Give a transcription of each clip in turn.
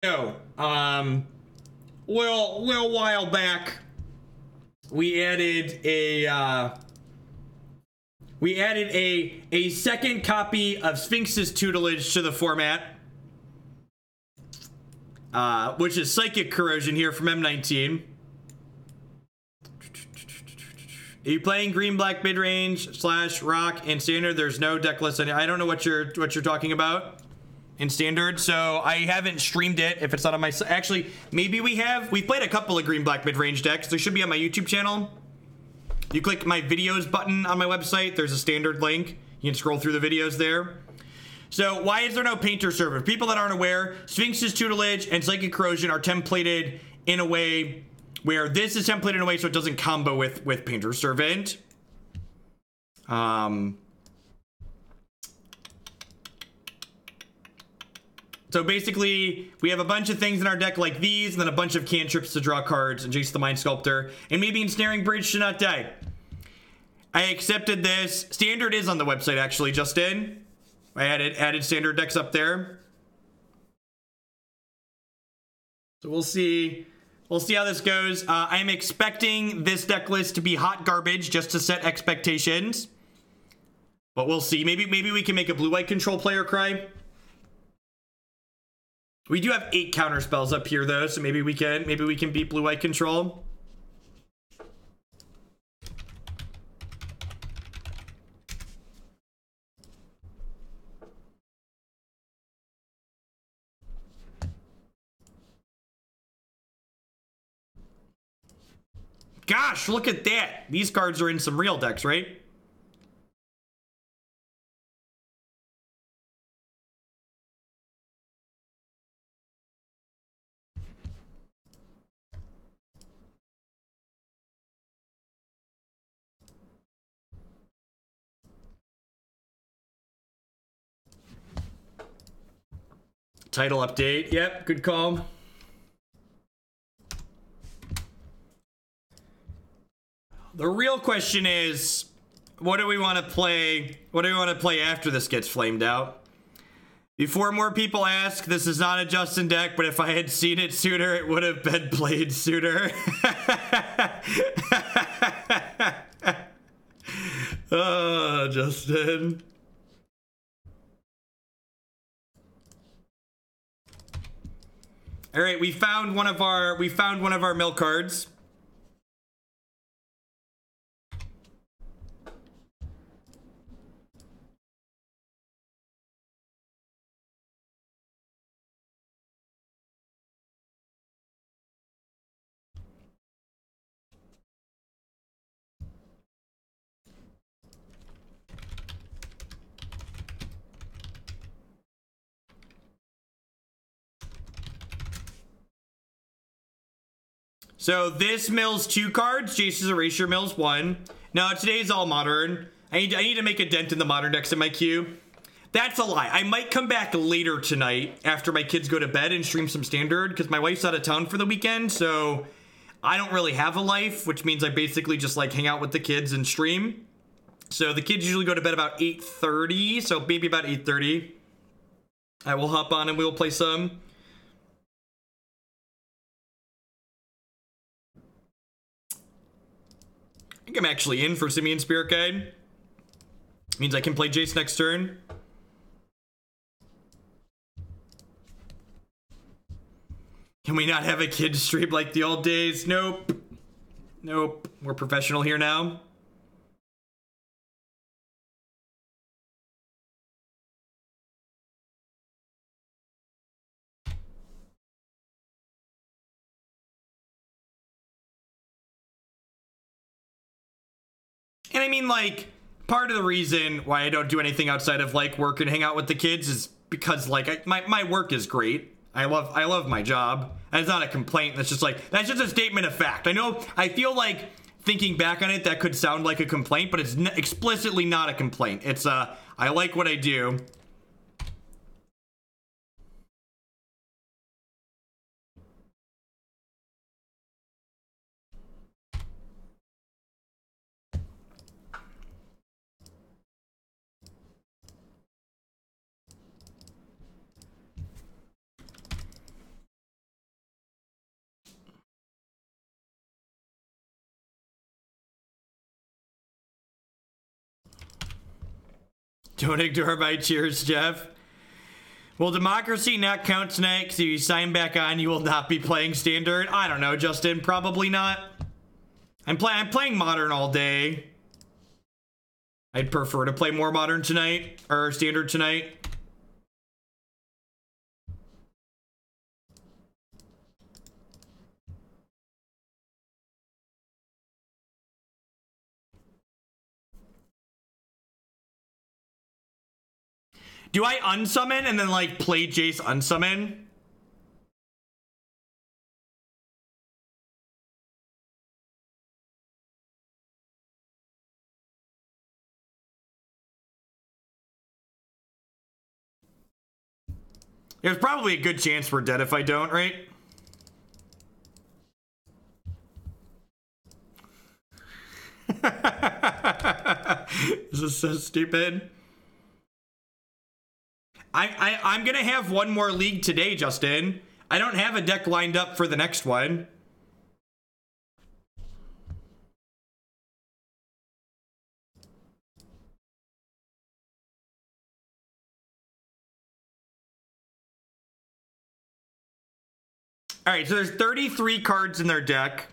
No, little while back, we added a second copy of Sphinx's Tutelage to the format, which is Psychic Corrosion here from M19. Are you playing green black mid range / rock and standard? There's no deck list. I don't know what you're talking about in standard, so I haven't streamed it if it's not on my. Actually, maybe we have. We've played a couple of green black mid range decks. They should be on my YouTube channel. You click my videos button on my website. There's a standard link. You can scroll through the videos there. So why is there no Painter Servant? People that aren't aware, Sphinx's Tutelage and Psychic Corrosion are templated in a way where this is templated in a way so it doesn't combo with Painter Servant. So basically, we have a bunch of things in our deck like these, and then a bunch of cantrips to draw cards, and Jace the Mind Sculptor, and maybe Ensnaring Bridge should not die. I accepted this. Standard is on the website, actually, Justin. I added standard decks up there. So we'll see. We'll see how this goes. I'm expecting this deck list to be hot garbage just to set expectations. But we'll see. Maybe we can make a blue-white control player cry. We do have 8 counter spells up here though, so maybe we can beat blue-white control. Gosh, look at that. These cards are in some real decks, right? Title update. Yep, good call. The real question is, what do we want to play? What do we want to play after this gets flamed out? Before more people ask, this is not a Justin deck, but if I had seen it sooner, it would have been played sooner. Oh, Justin. All right, we found one of our mill cards. So this mills 2 cards. Jace's Erasure mills 1. No, today's all modern. I need to make a dent in the modern decks in my queue. That's a lie. I might come back later tonight after my kids go to bed and stream some standard because my wife's out of town for the weekend, so I don't really have a life, which means I basically just like hang out with the kids and stream. So the kids usually go to bed about 8:30, so maybe about 8:30. I will hop on and we will play some. I think I'm actually in for Simian Spirit Guide. Means I can play Jace next turn. Can we not have a kid stream like the old days? Nope. Nope. We're professional here now. And I mean, like, part of the reason why I don't do anything outside of like work and hang out with the kids is because like my work is great. I love my job. That's not a complaint. That's just a statement of fact. I feel like thinking back on it, that could sound like a complaint, but it's explicitly not a complaint. It's I like what I do. Don't ignore my cheers, Jeff. Will democracy not count tonight? Because if you sign back on, you will not be playing standard. I don't know, Justin. Probably not. I'm playing modern all day. I'd prefer to play more modern tonight, or standard tonight. Do I unsummon and then like play Jace unsummon? There's probably a good chance we're dead if I don't, right? This is so stupid. I'm gonna have one more league today, Justin. I don't have a deck lined up for the next one. All right, so there's 33 cards in their deck.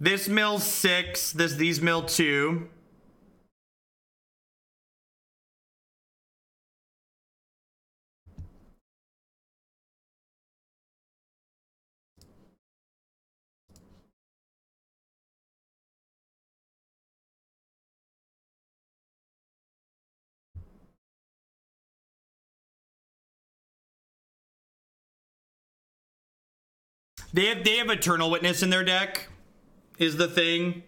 This mills 6. These mill 2. They have Eternal Witness in their deck, is the thing.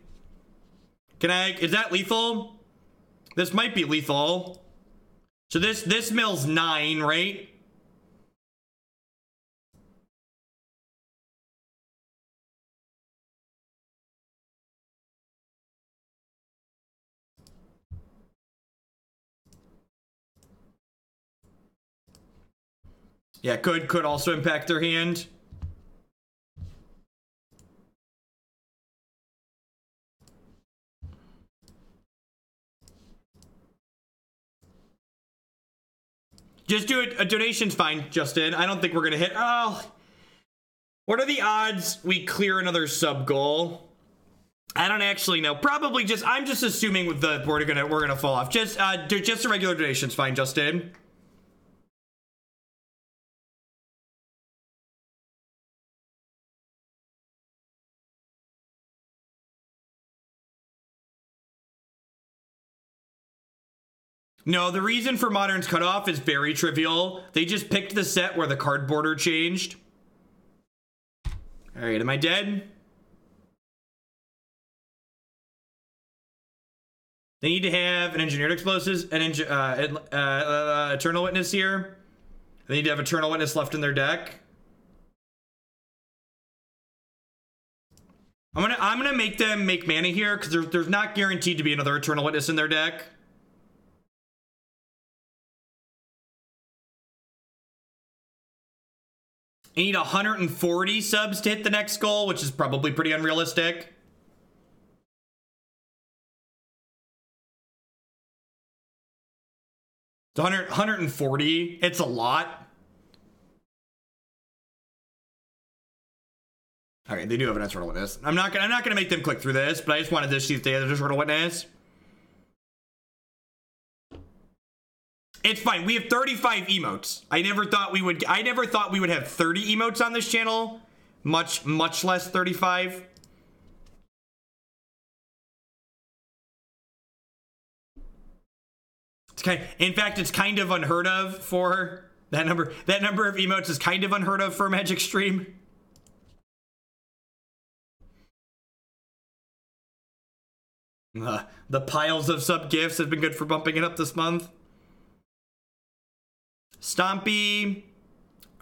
Is that lethal? This might be lethal. So this mills 9, right? Yeah, could also impact their hand. Just do it. A donation's fine, Justin. I don't think we're gonna hit. Oh, what are the odds we clear another sub goal? I don't actually know. Probably just. I'm just assuming with the we're gonna fall off. Just a regular donation's fine, Justin. No, the reason for Modern's cutoff is very trivial. They just picked the set where the card border changed. All right, am I dead? They need to have an Engineered Explosives, an Eternal Witness here. They need to have Eternal Witness left in their deck. I'm gonna make them make mana here because there's not guaranteed to be another Eternal Witness in their deck. I need 140 subs to hit the next goal, which is probably pretty unrealistic. It's 140. It's a lot. Okay, they do have an Eternal Witness. I'm not gonna make them click through this, but I just wanted to see if they had an Eternal Witness. It's fine. We have 35 emotes. I never thought we would have 30 emotes on this channel. Much less 35. In fact, it's kind of unheard of for that number. That number of emotes is kind of unheard of for a Magic stream. The piles of sub gifts have been good for bumping it up this month. Stompy,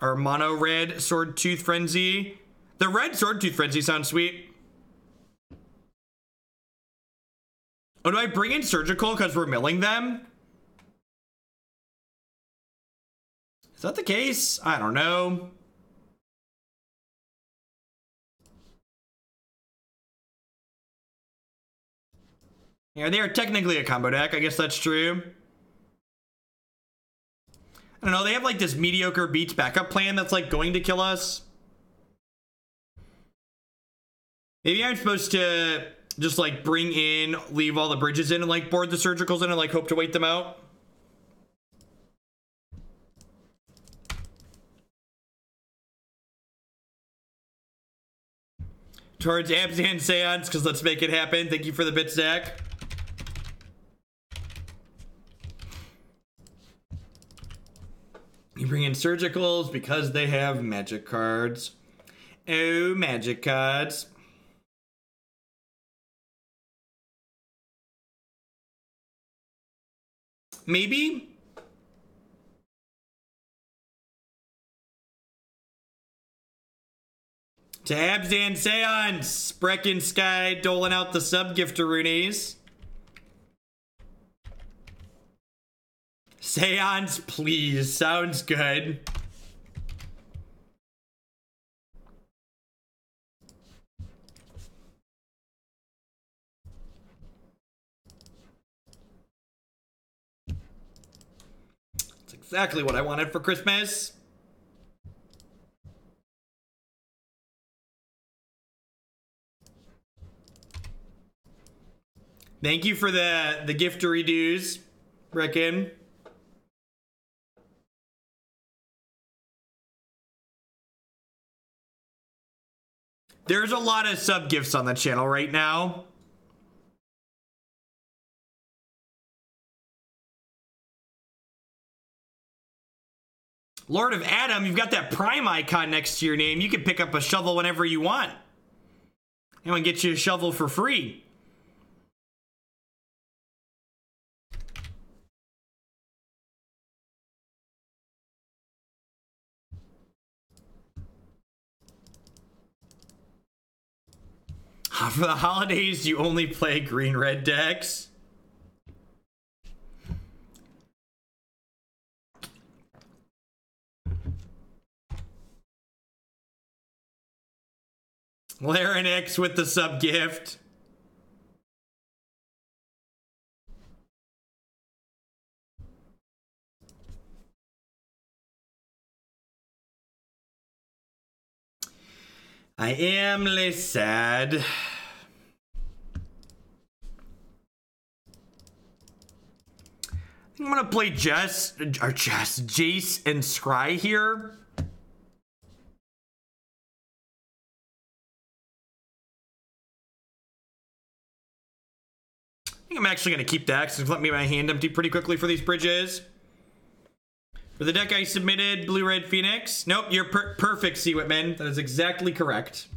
or mono red Swordtooth Frenzy. The red Swordtooth Frenzy sounds sweet. Oh, do I bring in Surgical because we're milling them? Is that the case? I don't know. Yeah, they are technically a combo deck. I guess that's true. I don't know. They have like this mediocre beats backup plan that's like going to kill us. Maybe I'm supposed to just like bring in, leave all the bridges in and like board the surgicals in and like hope to wait them out. Towards Abzan Seance, because let's make it happen. Thank you for the bit, Zach. You bring in surgicals because they have magic cards. Oh, magic cards. Maybe? To Abzan Seance, Brecken Sky doling out the sub-gifteroonies. Seance, please. Sounds good. That's exactly what I wanted for Christmas. Thank you for the giftery dues, Brecken. There's a lot of sub gifts on the channel right now. Lord of Adam, you've got that prime icon next to your name. You can pick up a shovel whenever you want. Anyone get you a shovel for free. For the holidays, you only play green-red decks. Larynx with the sub-gift. I am less sad. I'm gonna play Jace and Scry here. I think I'm actually gonna keep decks and let me my hand empty pretty quickly for these bridges. For the deck I submitted, Blue-Red Phoenix. Nope, you're perfect, C. Whitman. That is exactly correct.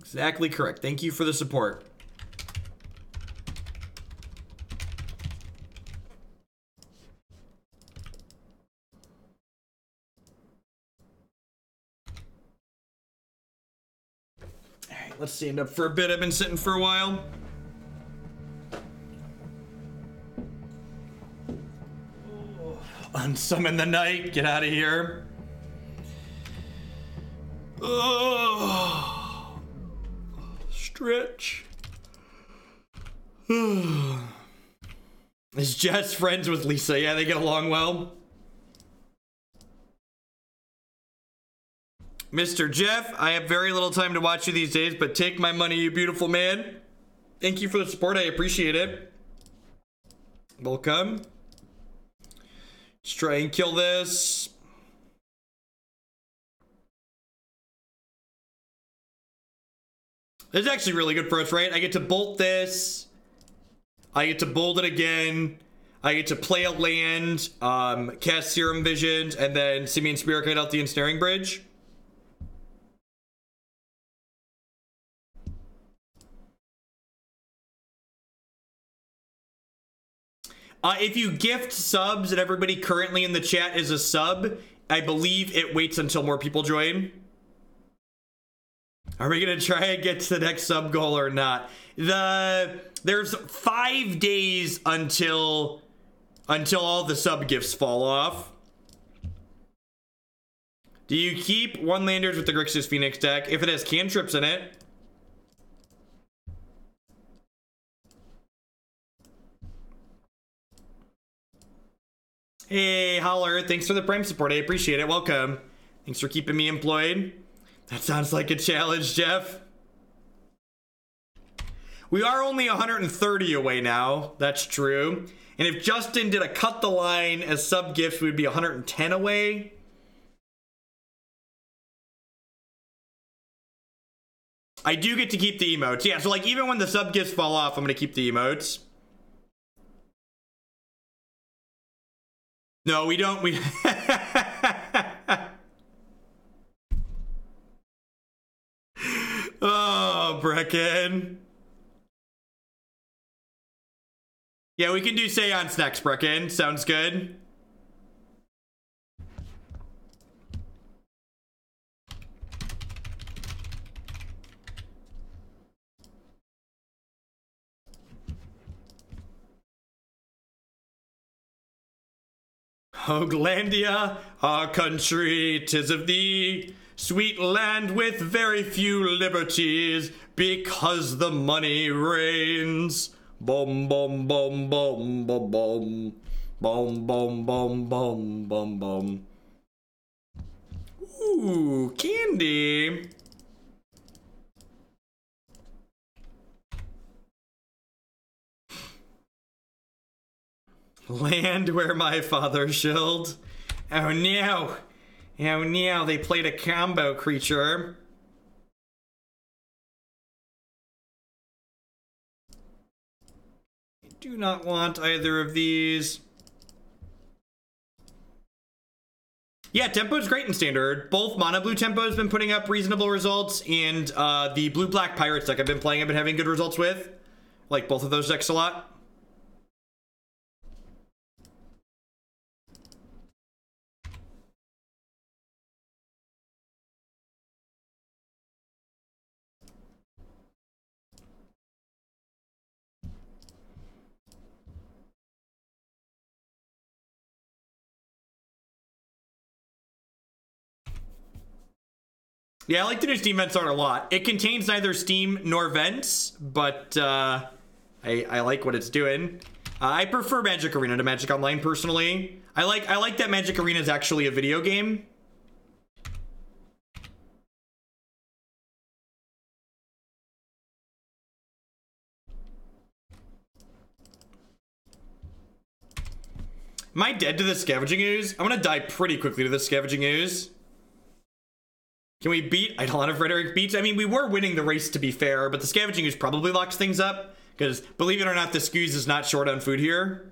Exactly correct. Thank you for the support. All right, let's stand up for a bit. I've been sitting for a while. Unsummon the night. Get out of here. Oh, stretch. Is Jess friends with Lisa? Yeah, they get along well. Mr. Jeff, I have very little time to watch you these days, but take my money, you beautiful man. Thank you for the support. I appreciate it. Welcome. Let's try and kill this. This is actually really good for us, right? I get to bolt this. I get to bolt it again. I get to play a land, cast Serum Visions, and then Simian Spirit Guide out the Ensnaring Bridge. If you gift subs and everybody currently in the chat is a sub, I believe it waits until more people join. Are we gonna try and get to the next sub goal or not? There's 5 days until all the sub gifts fall off. Do you keep one landers with the Grixis Phoenix deck if it has cantrips in it? Hey, Holler, thanks for the Prime support. I appreciate it. Welcome. Thanks for keeping me employed. That sounds like a challenge, Jeff. We are only 130 away now. That's true. And if Justin did a cut the line as sub gifts, we'd be 110 away. I do get to keep the emotes. Yeah, so like even when the sub gifts fall off, I'm gonna keep the emotes. No, we don't. We oh, Brecken. Yeah, we can do Seance next, Brecken. Sounds good. Hoaglandia, our country, 'tis of thee, sweet land with very few liberties, because the money reigns. Boom, boom, boom, boom, boom, boom. Boom, boom, boom, boom, boom, boom. Ooh, candy. Land where my father shilled. Oh no. Oh no, they played a combo creature. I do not want either of these. Yeah, tempo's great in standard. Both mono blue tempo has been putting up reasonable results, and the blue black pirates deck I've been playing, I've been having good results with. Like both of those decks a lot. Yeah, I like the new Steam Vents art a lot. It contains neither Steam nor Vents, but I like what it's doing. I prefer Magic Arena to Magic Online personally. I like that Magic Arena is actually a video game. Am I dead to the Scavenging Ooze? I'm gonna die pretty quickly to the Scavenging Ooze. Can we beat Eidolon of Rhetoric Beats? I mean, we were winning the race to be fair, but the Scavenging Ooze probably locks things up, because believe it or not, the Scooze is not short on food here.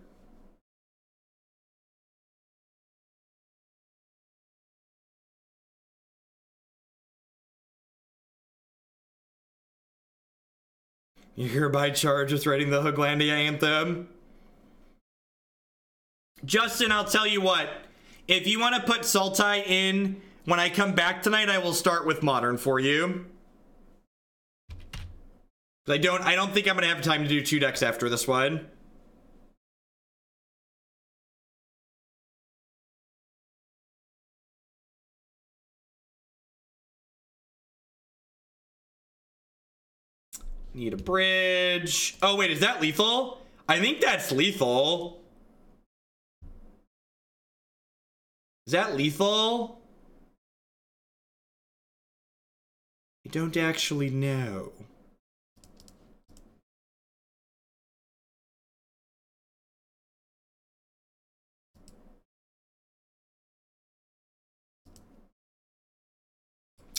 You hereby charged with writing the Hoaglandia anthem. Justin, I'll tell you what. If you want to put Sultai in when I come back tonight, I will start with Modern for you. I don't think I'm gonna have time to do 2 decks after this one. Need a bridge. Oh wait, is that lethal? I think that's lethal. Is that lethal? I don't actually know.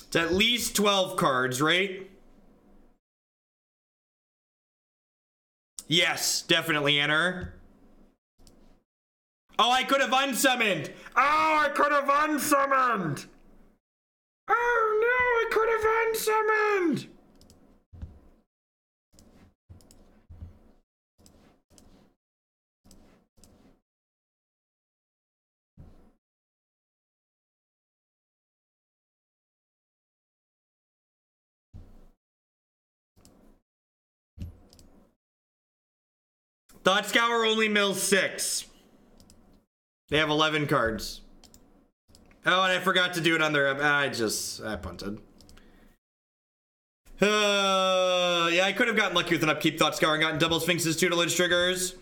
It's at least 12 cards, right? Yes, definitely enter. Oh, I could have unsummoned. Oh, I could have unsummoned. Oh no, I could have unsummoned. Thought Scour only mills 6. They have 11 cards. Oh, and I forgot to do it on their... I punted. Yeah, I could have gotten lucky with an upkeep Thought Scour and gotten double Sphinx's tutelage triggers.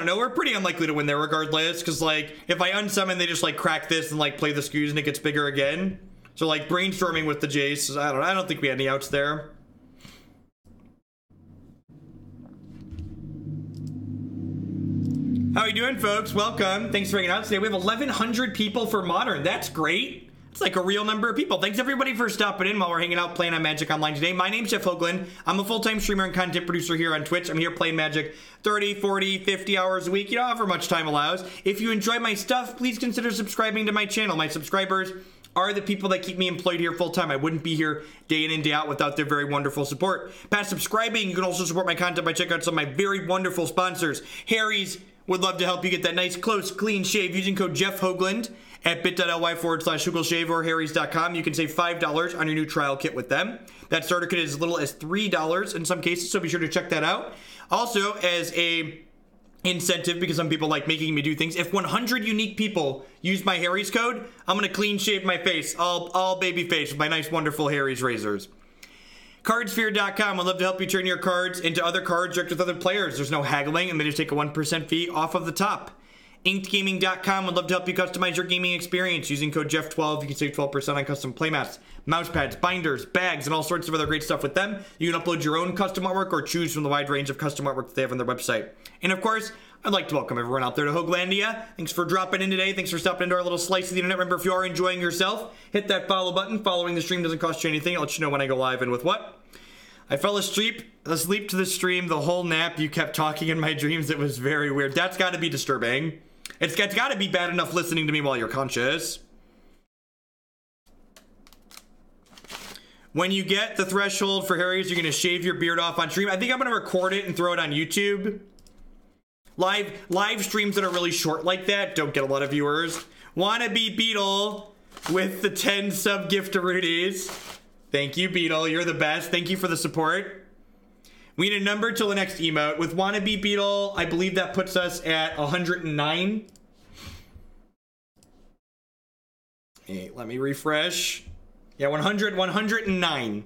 don't know. We're pretty unlikely to win there regardless, because like if I unsummon, they just like crack this and like play the skews and it gets bigger again. So like brainstorming with the Jace, I don't think we had any outs there. How are you doing, folks? Welcome. Thanks for hanging out today. We have 1,100 people for Modern. That's great. It's like a real number of people. Thanks everybody for stopping in while we're hanging out playing on Magic Online today. My name's Jeff Hoagland. I'm a full-time streamer and content producer here on Twitch. I'm here playing Magic 30, 40, 50 hours a week, you know, however much time allows. If you enjoy my stuff, please consider subscribing to my channel. My subscribers are the people that keep me employed here full-time. I wouldn't be here day in and day out without their very wonderful support. Past subscribing, you can also support my content by checking out some of my very wonderful sponsors. Harry's would love to help you get that nice, close, clean shave using code Jeff Hoagland at bit.ly/HoogleShave or harrys.com. You can save $5 on your new trial kit with them. That starter kit is as little as $3 in some cases, so be sure to check that out. Also, as a incentive, because some people like making me do things, if 100 unique people use my Harry's code, I'm going to clean shave my face, all baby face, with my nice, wonderful Harry's razors. Cardsphere.com would love to help you turn your cards into other cards direct with other players. There's no haggling, and they just take a 1% fee off of the top. InkedGaming.com would love to help you customize your gaming experience. Using code Jeff12, you can save 12% on custom playmats, mousepads, binders, bags, and all sorts of other great stuff with them. You can upload your own custom artwork or choose from the wide range of custom artwork that they have on their website. And of course, I'd like to welcome everyone out there to Hoaglandia. Thanks for dropping in today. Thanks for stopping into our little slice of the internet. Remember, if you are enjoying yourself, hit that follow button. Following the stream doesn't cost you anything. I'll let you know when I go live and with what. I fell asleep to the stream, the whole nap. You kept talking in my dreams. It was very weird. That's got to be disturbing. It's got to be bad enough listening to me while you're conscious. When you get the threshold for Harry's, you're going to shave your beard off on stream. I think I'm going to record it and throw it on YouTube. Live streams that are really short like that don't get a lot of viewers. Wannabe Beetle with the 10 sub gift to Rudy's. Thank you, Beetle. You're the best. Thank you for the support. We need a number till the next emote. With Wannabe Beetle, I believe that puts us at 109. Hey, let me refresh. Yeah, 109.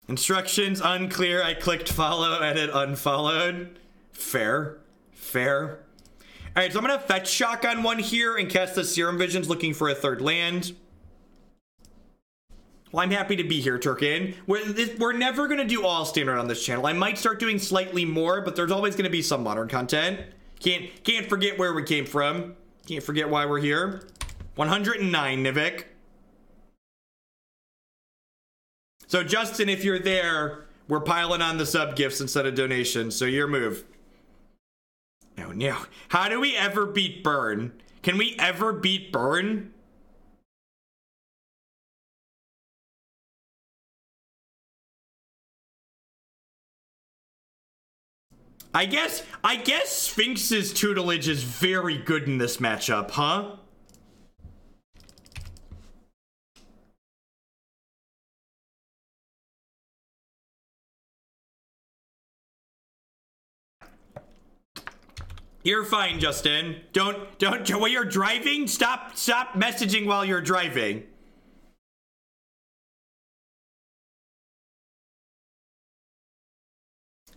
Instructions unclear. I clicked follow, edit, unfollowed. Fair. All right, so I'm going to fetch shock on one here and cast the Serum Visions looking for a third land. Well, I'm happy to be here, Turkin. We're never going to do all standard on this channel. I might start doing slightly more, but there's always going to be some modern content. Can't forget where we came from. Can't forget why we're here. 109, Nivik. So, Justin, if you're there, we're piling on the sub gifts instead of donations, so your move. No. How do we ever beat Burn? Can we ever beat Burn? I guess Sphinx's Tutelage is very good in this matchup, huh? You're fine, Justin. Don't while you're driving, stop messaging while you're driving.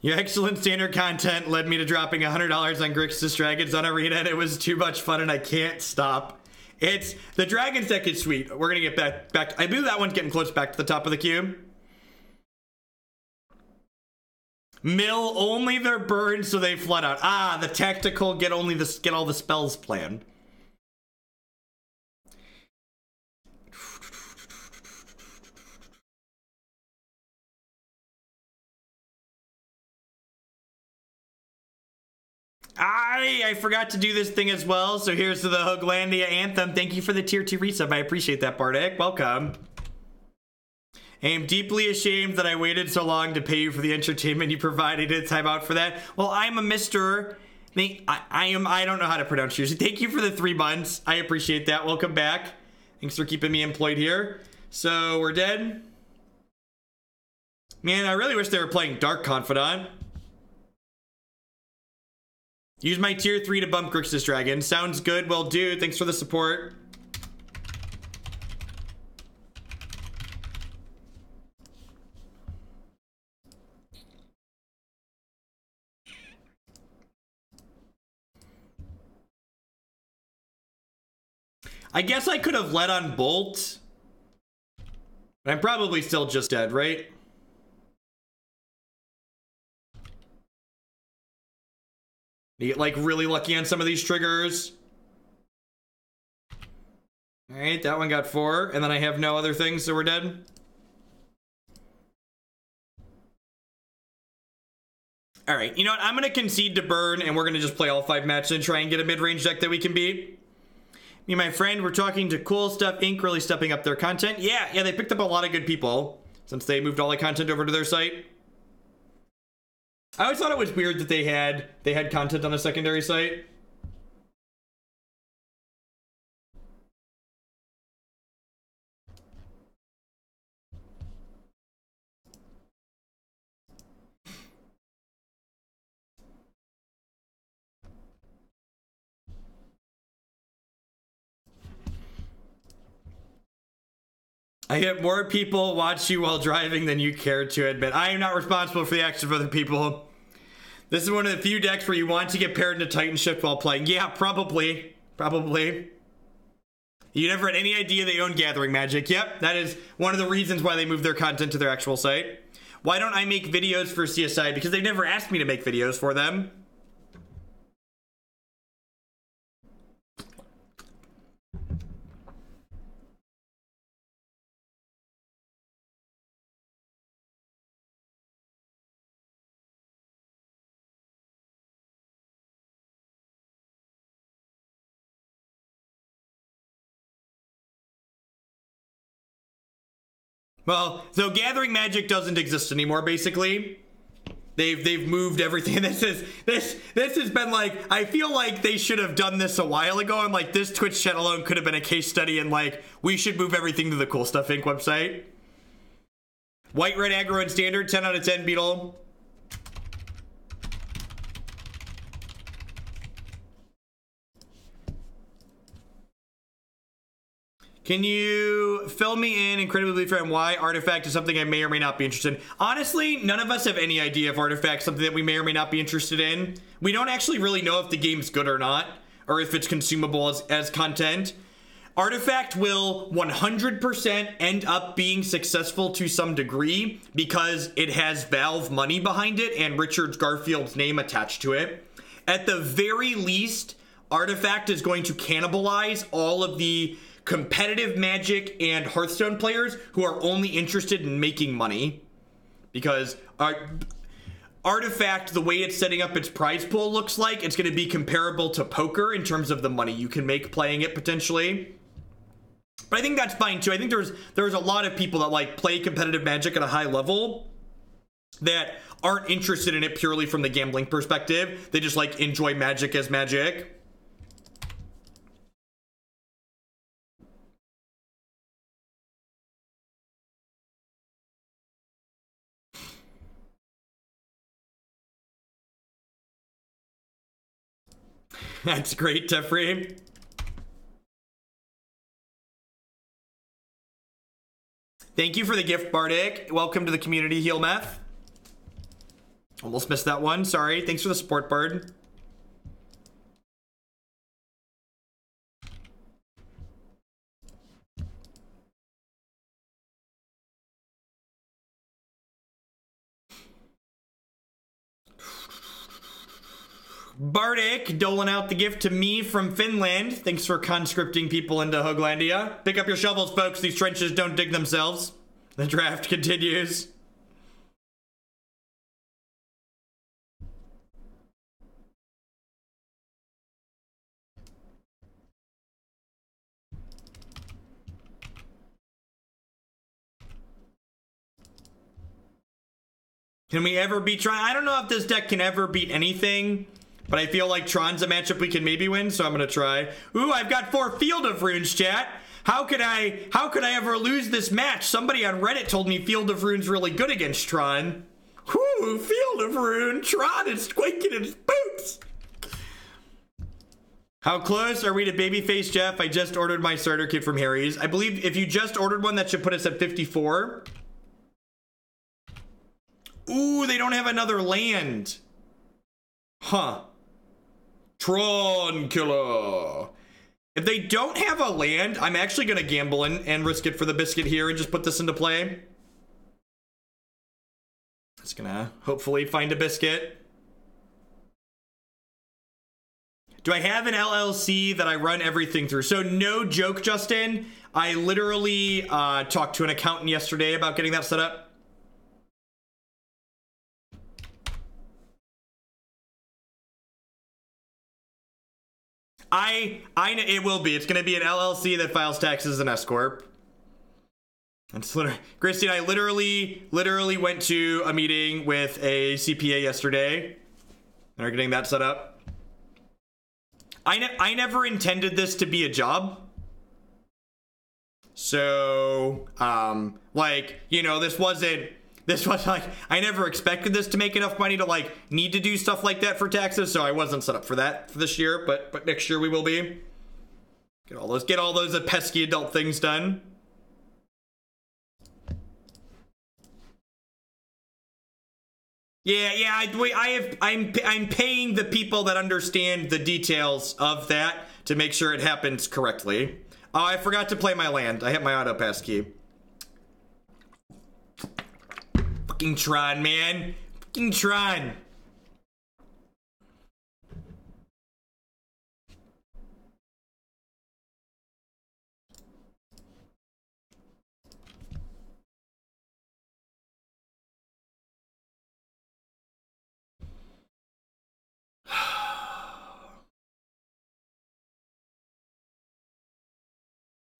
Your excellent standard content led me to dropping $100 on Grixis Dragons on Arena, and it was too much fun, and I can't stop. It's the Dragons deck is sweet. We're gonna get back. I believe that one's getting close back to the top of the queue. Mill only their burn, so they flood out. Ah, the tactical get all the spells plan. I forgot to do this thing as well, so here's to the Hoaglandia anthem. Thank you for the tier 2 resub. I appreciate that, Bartek. Welcome. I am deeply ashamed that I waited so long to pay you for the entertainment you provided. It's time out for that. Well, I'm a Mr. I don't know how to pronounce yours. Thank you for the 3 months. I appreciate that. Welcome back. Thanks for keeping me employed here. So we're dead. Man, I really wish they were playing Dark Confidant. Use my tier 3 to bump Grixis Dragon. Sounds good. Will do. Thanks for the support. I guess I could have led on Bolt. But I'm probably still just dead, right? You get like really lucky on some of these triggers. All right, that one got 4, and then I have no other things, so we're dead. All right, you know what? I'm gonna concede to burn, and we're gonna just play all 5 matches and try and get a mid-range deck that we can beat. Me and my friend were talking to Cool Stuff Inc. really stepping up their content. Yeah, they picked up a lot of good people since they moved all the content over to their site. I always thought it was weird that they had content on a secondary site. I get more people watch you while driving than you care to admit. I am not responsible for the actions of other people. This is one of the few decks where you want to get paired into Titan Shift while playing. Yeah, probably. Probably. You never had any idea they own Gathering Magic. Yep, that is one of the reasons why they moved their content to their actual site. Why don't I make videos for CSI? Because they've never asked me to make videos for them. Well, so Gathering Magic doesn't exist anymore, basically. They've moved everything. This has been like, I feel like they should have done this a while ago, and like this Twitch chat alone could have been a case study, and like we should move everything to the Cool Stuff Inc. website. White, red, aggro, and standard, 10 out of 10, Beetle. Can you fill me in incredibly on why Artifact is something I may or may not be interested in? Honestly, none of us have any idea if Artifact's something that we may or may not be interested in. We don't actually really know if the game's good or not, or if it's consumable as content. Artifact will 100% end up being successful to some degree because it has Valve money behind it and Richard Garfield's name attached to it. At the very least, Artifact is going to cannibalize all of the competitive Magic and Hearthstone players who are only interested in making money, because Artifact, the way it's setting up its prize pool, looks like it's going to be comparable to poker in terms of the money you can make playing it potentially. But I think that's fine too. I think there's a lot of people that like play competitive Magic at a high level that aren't interested in it purely from the gambling perspective. They just like enjoy Magic as Magic. That's great, Tefree. Thank you for the gift, Bardic. Welcome to the community, Heal Meth. Almost missed that one. Sorry. Thanks for the support, Bard. Bardic doling out the gift to me from Finland. Thanks for conscripting people into Hoaglandia. Pick up your shovels, folks. These trenches don't dig themselves. The draft continues. Can we ever beat Tron? I don't know if this deck can ever beat anything, but I feel like Tron's a matchup we can maybe win, so I'm gonna try. Ooh, I've got 4 Field of Runes, chat. How could I ever lose this match? Somebody on Reddit told me Field of Rune's really good against Tron. Whoo, Field of Rune. Tron is squeaking in his boots. How close are we to Babyface Jeff? I just ordered my starter kit from Harry's. I believe if you just ordered one, that should put us at 54. Ooh, they don't have another land. Huh. Tron Killer. If they don't have a land, I'm actually going to gamble and risk it for the biscuit here and just put this into play. It's going to hopefully find a biscuit. Do I have an LLC that I run everything through? So no joke, Justin. I literally talked to an accountant yesterday about getting that set up. It will be. It's going to be an LLC that files taxes as an S corp. It's literally, Christy and I literally went to a meeting with a CPA yesterday and are getting that set up. I never intended this to be a job. So, like, you know, this was like, I never expected this to make enough money to like need to do stuff like that for taxes. So I wasn't set up for that for this year, but next year we will be. Get all those pesky adult things done. Yeah, I'm paying the people that understand the details of that to make sure it happens correctly. Oh, I forgot to play my land. I hit my auto pass key. Fucking Tron, man. Fucking Tron.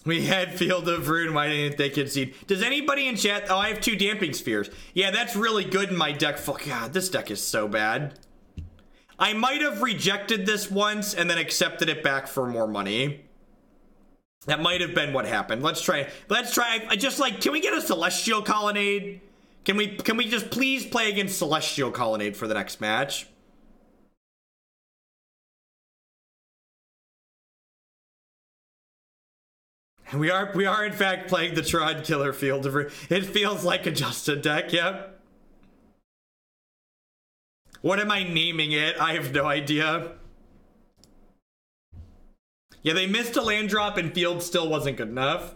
We had Field of Ruin. Why didn't they concede? Does anybody in chat? Oh, I have 2 Damping Spheres. Yeah, that's really good in my deck. Fuck, God, this deck is so bad. I might have rejected this once and then accepted it back for more money. That might have been what happened. Let's try. I just like, can we get a Celestial Colonnade? Can we just please play against Celestial Colonnade for the next match? We are in fact playing the Tron Killer Field of Ruin. It feels like a Justin deck, yep. What am I naming it? I have no idea. Yeah, they missed a land drop and field still wasn't good enough.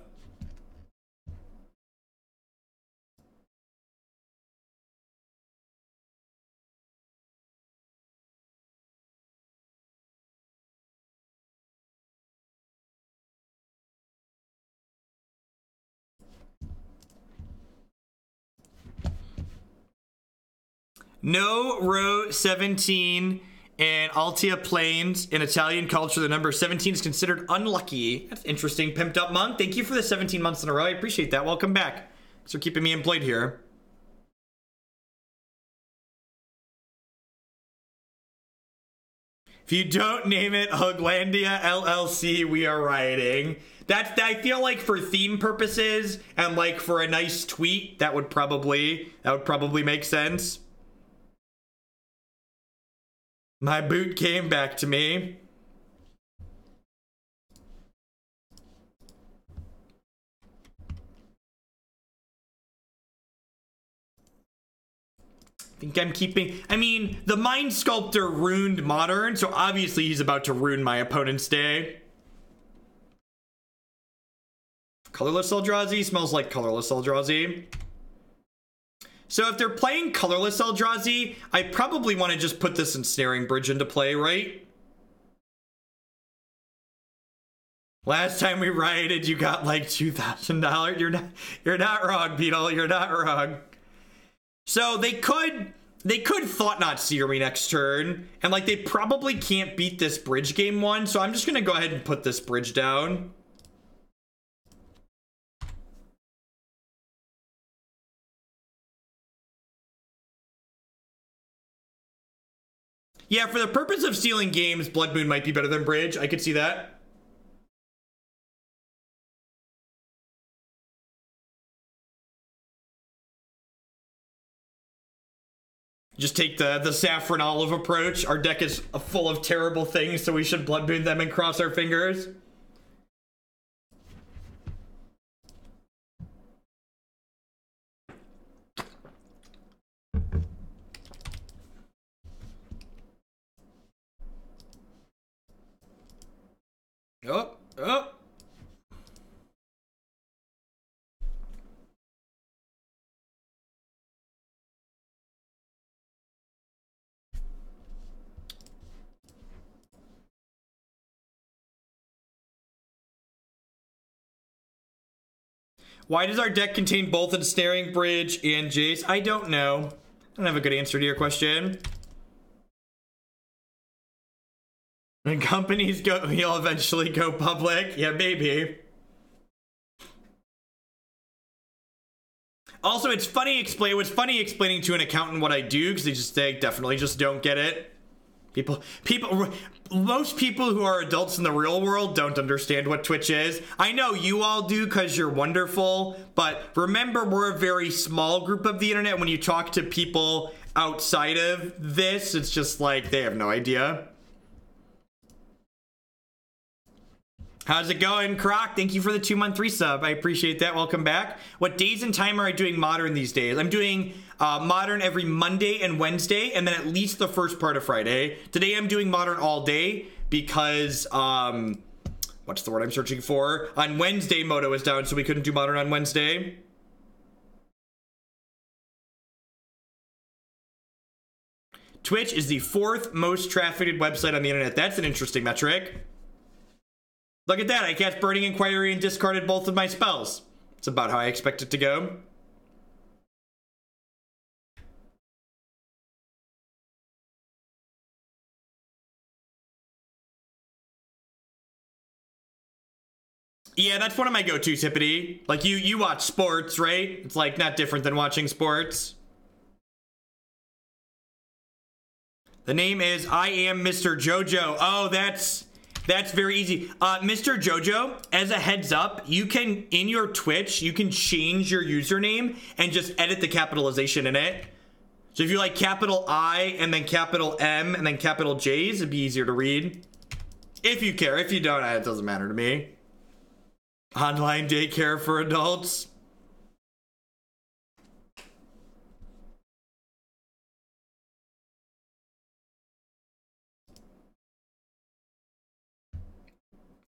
No row 17 and Altia Plains in Italian culture. The number 17 is considered unlucky. That's interesting. Pimped Up Monk, thank you for the 17 months in a row. I appreciate that. Welcome back. Thanks for keeping me employed here. If you don't name it Hoglandia LLC, we are rioting. I feel like for theme purposes and like for a nice tweet, that would probably make sense. My boot came back to me. I think I'm keeping... I mean, the Mind Sculptor ruined Modern, so obviously he's about to ruin my opponent's day. Colorless Eldrazi smells like colorless Eldrazi. So if they're playing colorless Eldrazi, I probably want to just put this Ensnaring Bridge into play, right? Last time we rioted, you got like $2,000. You're not wrong, Beetle. You're not wrong. So they could Thought Not Seer me next turn, and like they probably can't beat this bridge game 1, so I'm just gonna go ahead and put this bridge down. Yeah, for the purpose of stealing games, Blood Moon might be better than Bridge. I could see that. Just take the Saffron Olive approach. Our deck is full of terrible things, so we should Blood Moon them and cross our fingers. Why does our deck contain both Ensnaring Bridge and Jace? I don't know. I don't have a good answer to your question. When companies go, you'll eventually go public. Yeah, maybe. Also, it's funny explaining to an accountant what I do, because they definitely just don't get it. Most people who are adults in the real world don't understand what Twitch is. I know you all do because you're wonderful, but remember, we're a very small group of the internet. When you talk to people outside of this, it's just like they have no idea. How's it going, Croc? Thank you for the 2-month resub. I appreciate that. Welcome back. What days and time are I doing Modern these days? I'm doing Modern every Monday and Wednesday, and then at least the first part of Friday. Today I'm doing Modern all day because, what's the word I'm searching for? On Wednesday, Moto was down, so we couldn't do Modern on Wednesday. Twitch is the 4th most trafficked website on the internet. That's an interesting metric. Look at that, I cast Burning Inquiry and discarded both of my spells. It's about how I expect it to go. Yeah, that's one of my go-tos, Hippity. Like, you watch sports, right? It's like not different than watching sports. The name is I Am Mr. Jojo. Oh, that's very easy. Mr. Jojo, as a heads up, you can, in your Twitch, you can change your username and just edit the capitalization in it. So if you like capital I and then capital M and then capital J's, it'd be easier to read. If you care. If you don't, it doesn't matter to me. Online daycare for adults.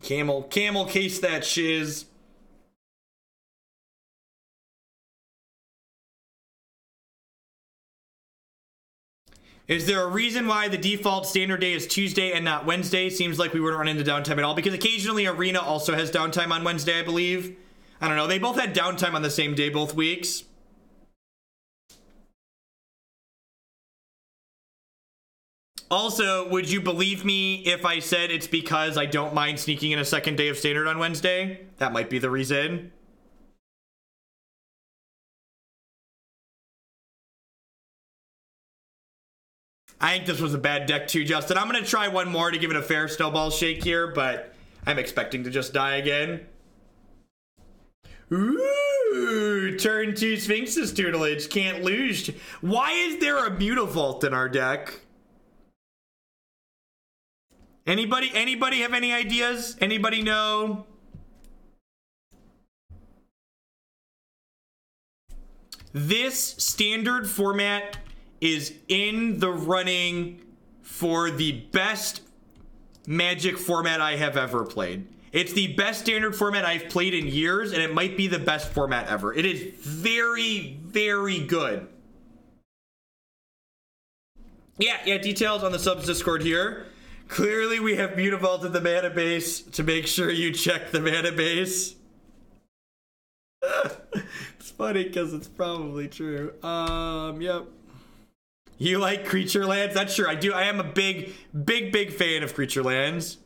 Camel case that shiz. Is there a reason why the default standard day is Tuesday and not Wednesday? Seems like we wouldn't run into downtime at all, because occasionally Arena also has downtime on Wednesday, I believe. I don't know. They both had downtime on the same day both weeks. Also, would you believe me if I said it's because I don't mind sneaking in a second day of standard on Wednesday? That might be the reason. I think this was a bad deck too, Justin. I'm going to try one more to give it a fair snowball shake here, but I'm expecting to just die again. Ooh, turn 2 Sphinx's Tutelage. Can't lose. Why is there a Mutavault in our deck? Anybody have any ideas? Anybody know? This standard format is in the running for the best Magic format I have ever played. It's the best standard format I've played in years, and it might be the best format ever. It is very, very good. Yeah, details on the subs Discord here. Clearly, we have Mutavault in the mana base to make sure you check the mana base. It's funny because it's probably true. Yep. You like creature lands? That's true. I do. I am a big fan of creature lands.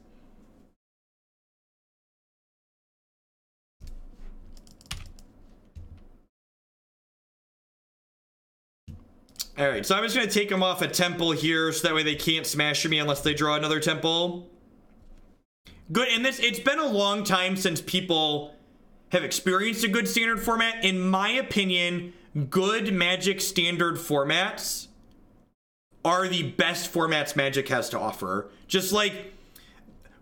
All right, so I'm just going to take them off a temple here so that way they can't smash me unless they draw another temple. Good, and it's been a long time since people have experienced a good standard format. In my opinion, good Magic standard formats are the best formats Magic has to offer. Just like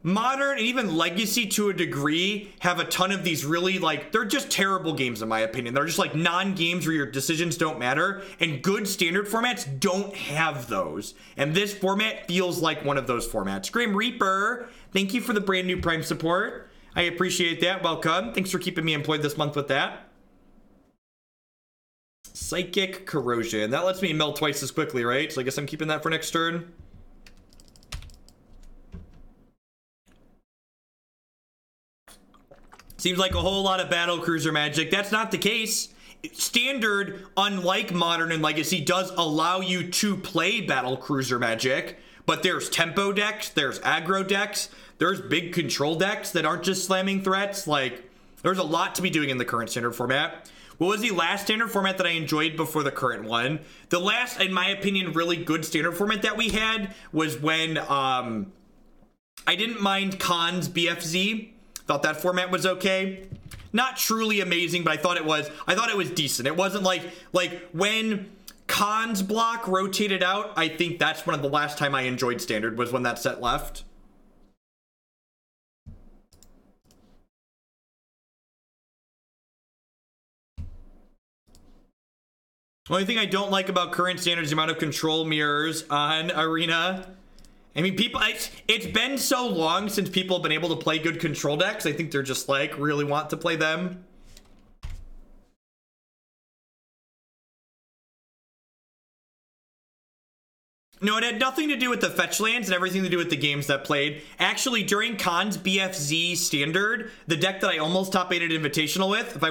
Modern and even Legacy to a degree have a ton of these really, like, they're just terrible games in my opinion. They're just like non-games where your decisions don't matter, and good standard formats don't have those. And this format feels like one of those formats. Grim Reaper, thank you for the brand new Prime support. I appreciate that. Welcome. Thanks for keeping me employed this month with that. Psychic Corrosion. That lets me melt twice as quickly, right? So I guess I'm keeping that for next turn. Seems like a whole lot of battle cruiser magic. That's not the case. Standard, unlike Modern and Legacy, does allow you to play battle cruiser magic, but there's tempo decks, there's aggro decks, there's big control decks that aren't just slamming threats. Like, there's a lot to be doing in the current Standard format. What was the last Standard format that I enjoyed before the current one? The last, in my opinion, really good Standard format that we had was when I didn't mind Khan's BFZ. Thought that format was okay. Not truly amazing, but I thought it was decent. It wasn't like when Khan's block rotated out. I think that's one of the last time I enjoyed Standard was when that set left. Only thing I don't like about current Standard is the amount of control mirrors on Arena. I mean, it's been so long since people have been able to play good control decks. I think they're just like, really want to play them. No, it had nothing to do with the fetch lands and everything to do with the games that played. Actually, during Khan's BFZ Standard, the deck that I almost top 8'd Invitational with, if I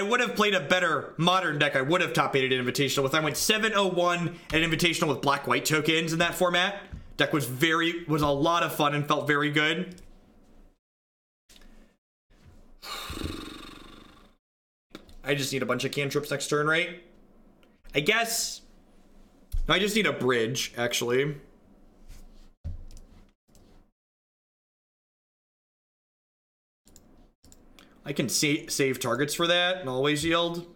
would have played a better Modern deck, I would have top 8'd Invitational with. I went 7-0-1 at Invitational with black-white tokens in that format. Deck was a lot of fun and felt very good. I just need a bunch of cantrips next turn, right? I guess. No, I just need a bridge, actually. I can save targets for that and always yield.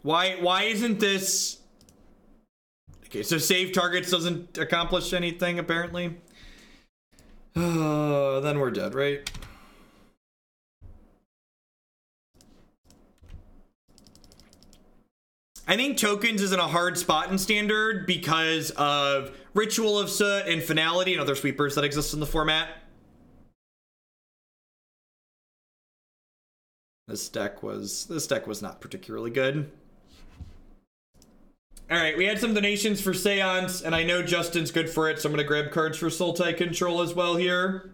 Why isn't this... Okay, so save targets doesn't accomplish anything, apparently. Then we're dead, right? I think tokens is in a hard spot in Standard because of Ritual of Soot and Finality and other sweepers that exist in the format. This deck was not particularly good. All right, we had some donations for Seance, and I know Justin's good for it, so I'm going to grab cards for Sultai Control as well here.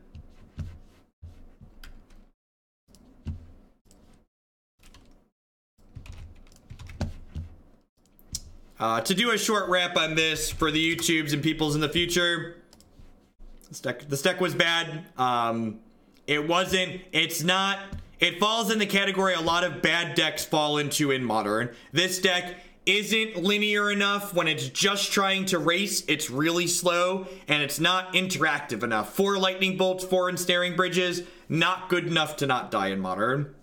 To do a short wrap on this for the YouTubes and peoples in the future, this deck was bad. It falls in the category a lot of bad decks fall into in Modern. This deck isn't linear enough. When it's just trying to race, it's really slow, and it's not interactive enough. 4 Lightning Bolts, 4 Ensnaring Bridges, not good enough to not die in Modern.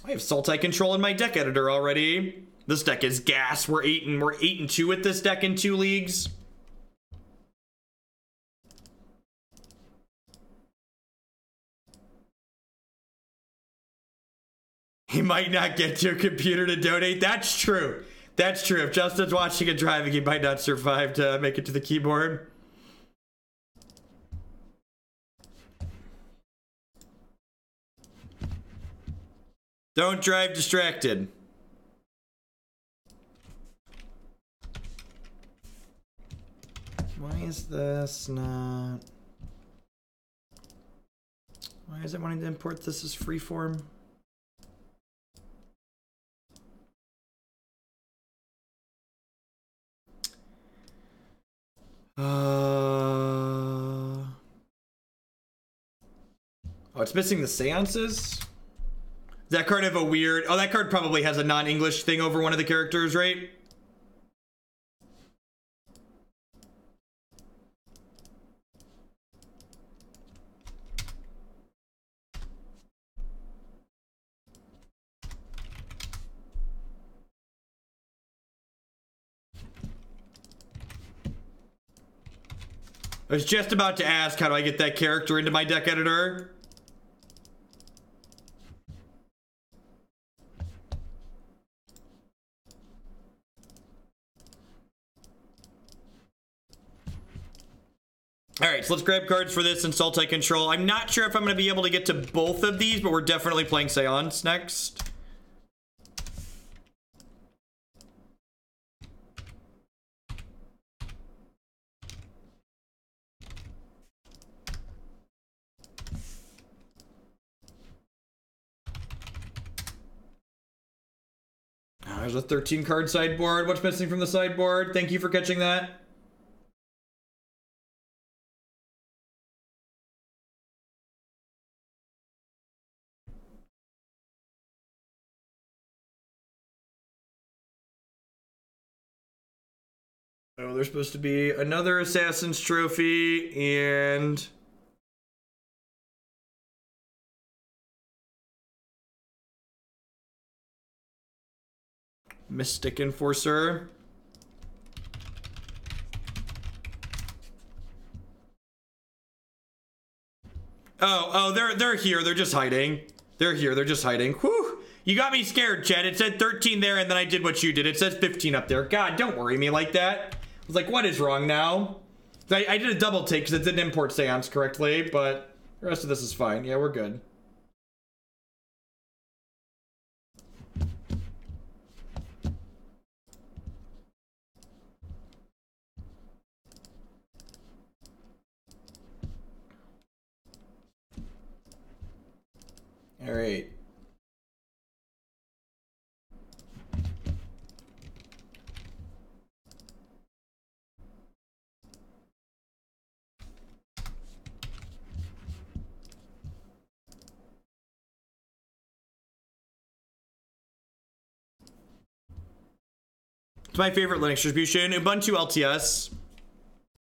I have Sultai Control in my deck editor already. This deck is gas. We're 8-2 with this deck in 2 leagues. He might not get to a computer to donate. That's true. That's true. If Justin's watching and driving, he might not survive to make it to the keyboard. Don't drive distracted. Why is this not... Why is it wanting to import this as freeform? Oh, it's missing the seances? Does that card have a weird... Oh, that card probably has a non-English thing over one of the characters, right? I was just about to ask, how do I get that character into my deck editor? All right, so let's grab cards for this and Sultai Control. I'm not sure if I'm going to be able to get to both of these, but we're definitely playing Seance next. There's a 13 card sideboard. What's missing from the sideboard? Thank you for catching that. Oh, there's supposed to be another Assassin's Trophy and... Mystic Enforcer. Oh, they're here. They're just hiding. They're here. They're just hiding. Whew. You got me scared, Chad. It said 13 there, and then I did what you did. It says 15 up there. God, don't worry me like that. I was like, what is wrong now? I did a double take because it didn't import Seance correctly, but the rest of this is fine. Yeah, we're good. All right. It's my favorite Linux distribution, Ubuntu LTS.